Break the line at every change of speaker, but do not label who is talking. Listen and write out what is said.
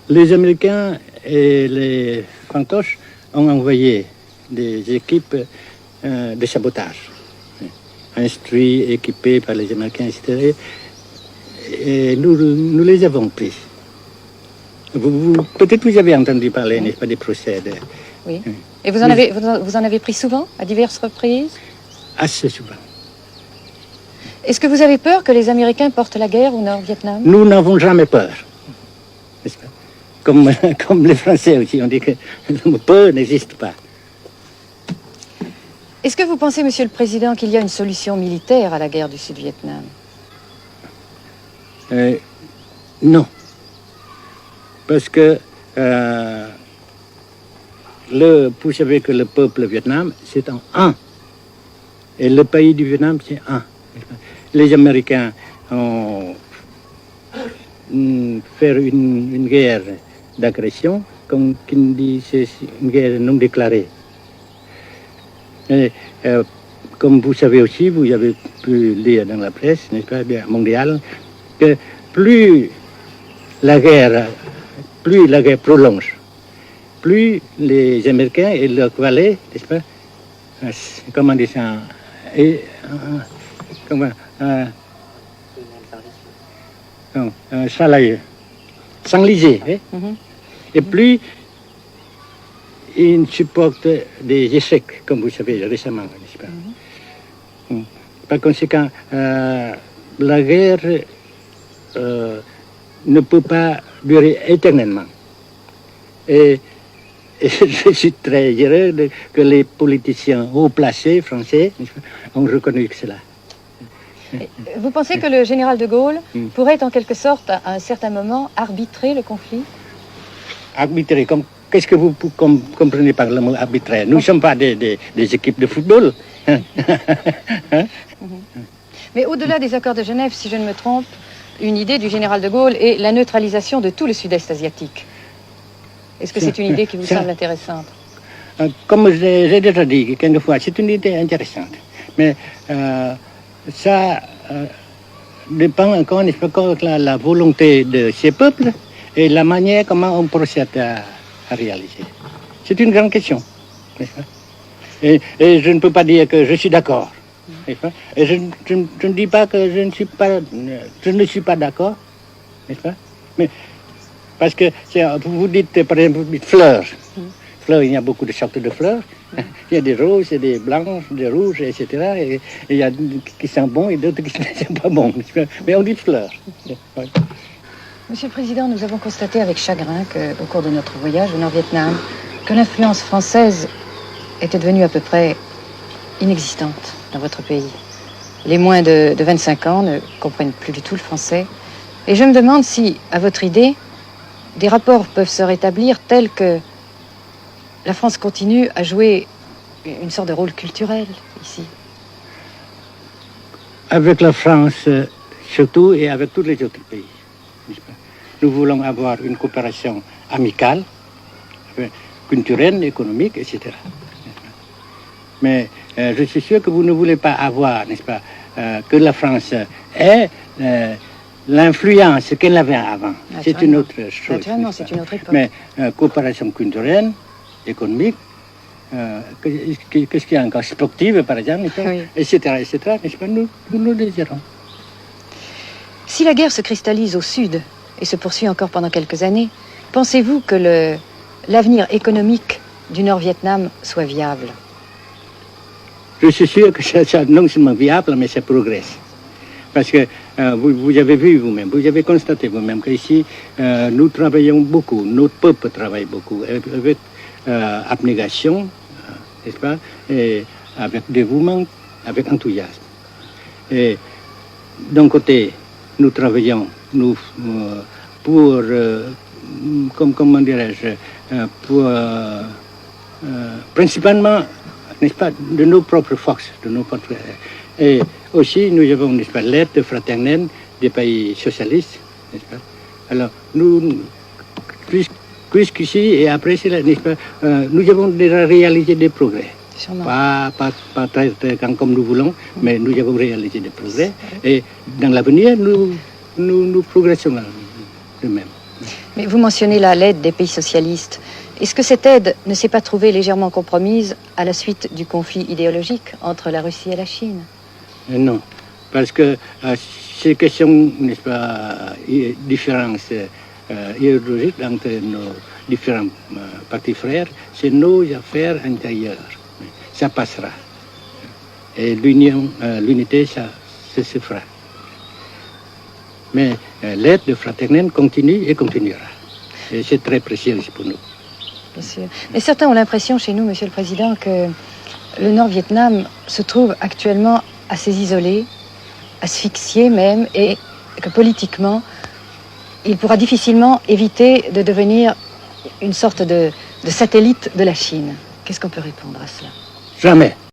Les Américains et les fantoches ont envoyé des équipes de sabotage, instruits, équipés par les Américains, etc. Et nous les avons pris. Peut-être vous avez entendu parler, n'est-ce pas, des procès.
Oui. Et vous en avez pris souvent, à diverses reprises?
Assez souvent.
Est-ce que vous avez peur que les Américains portent la guerre au Nord-Vietnam?
Nous n'avons jamais peur, n'est-ce pas? Comme les Français aussi, on dit que la peur n'existe pas.
Est-ce que vous pensez, Monsieur le Président, qu'il y a une solution militaire à la guerre du Sud-Vietnam?
Non. Parce que vous savez que le peuple vietnam, c'est en un. Et le pays du Vietnam, c'est un. Les Américains ont fait une guerre d'agression, comme qui dit, c'est une guerre non déclarée. Et, comme vous savez aussi, vous avez pu lire dans la presse, n'est-ce pas, bien, mondiale, que plus la guerre prolonge, plus les Américains et leurs valets, n'est-ce pas, comment dire ça, s'enliser, et plus ils supportent des échecs, comme vous savez récemment, n'est-ce pas? Par conséquent, la guerre ne peut pas durer éternellement. Et je suis très heureux que les politiciens haut placés français ont reconnu cela.
Vous pensez que le général de Gaulle pourrait en quelque sorte, à un certain moment, arbitrer le conflit?
Arbitrer, qu'est-ce que vous comprenez par le mot arbitraire? Nous ne sommes pas des équipes de football.
Mais au-delà des accords de Genève, si je ne me trompe, une idée du général de Gaulle est la neutralisation de tout le sud-est asiatique. Est-ce que c'est une idée qui vous semble intéressante?
Comme j'ai déjà dit quelquefois, c'est une idée intéressante. Mais ça dépend encore de la volonté de ces peuples et la manière comment on procède à réaliser. C'est une grande question, n'est-ce pas? Et je ne peux pas dire que je suis d'accord. Et je ne dis pas que je ne suis pas d'accord, n'est-ce pas? Mais parce que vous dites, par exemple, fleurs. Fleurs, il y a beaucoup de sortes de fleurs. Il y a des roses, des blanches, des rouges, etc. Et il y a qui sont bons et d'autres qui ne sont pas bons. Mais on dit fleurs. Ouais.
Monsieur le Président, nous avons constaté avec chagrin qu'au cours de notre voyage au Nord-Vietnam, que l'influence française était devenue à peu près inexistante dans votre pays. Les moins de 25 ans ne comprennent plus du tout le français. Et je me demande si, à votre idée, des rapports peuvent se rétablir tels que la France continue à jouer une sorte de rôle culturel ici.
Avec la France, surtout, et avec tous les autres pays. Nous voulons avoir une coopération amicale, culturelle, économique, etc. Mais je suis sûr que vous ne voulez pas avoir, n'est-ce pas, que la France ait l'influence qu'elle avait avant. C'est une autre chose.
Naturellement, c'est une autre époque.
Mais coopération culturelle, économique, qu'est-ce qu'il y a encore, sportive par exemple,
oui.
etc., n'est-ce pas, nous le désirons.
Si la guerre se cristallise au sud et se poursuit encore pendant quelques années, pensez-vous que l'avenir économique du Nord-Vietnam soit viable?
Je suis sûr que ça non seulement viable, mais ça progresse. Parce que vous avez vu vous-même, vous avez constaté vous-même qu'ici, nous travaillons beaucoup, notre peuple travaille beaucoup, avec abnégation, n'est-ce pas, et avec dévouement, avec enthousiasme. Et d'un côté, nous travaillons pour, comment dirais-je, pour principalement, n'est-ce pas, de nos propres forces, de nos propres. Et aussi, nous avons, n'est-ce pas, l'aide fraternelle des pays socialistes, n'est-ce pas. Alors, nous, jusqu'ici et après cela, n'est-ce pas, nous avons déjà réalisé des progrès. Pas très grand comme nous voulons, mais nous avons réalisé des progrès. Et dans l'avenir, nous progressons de même.
Mais vous mentionnez là l'aide des pays socialistes. Est-ce que cette aide ne s'est pas trouvée légèrement compromise à la suite du conflit idéologique entre la Russie et la Chine?
Non, parce que ces questions, n'est-ce pas, différences idéologiques entre nos différents partis frères, c'est nos affaires intérieures. Ça passera. Et l'unité, ça se fera. Mais l'aide fraternelle continue et continuera. Et c'est très précieux pour nous.
Bien sûr. Mais certains ont l'impression chez nous, Monsieur le Président, que le Nord-Vietnam se trouve actuellement assez isolé, asphyxié même, et que politiquement, il pourra difficilement éviter de devenir une sorte de satellite de la Chine. Qu'est-ce qu'on peut répondre à cela?
Jamais.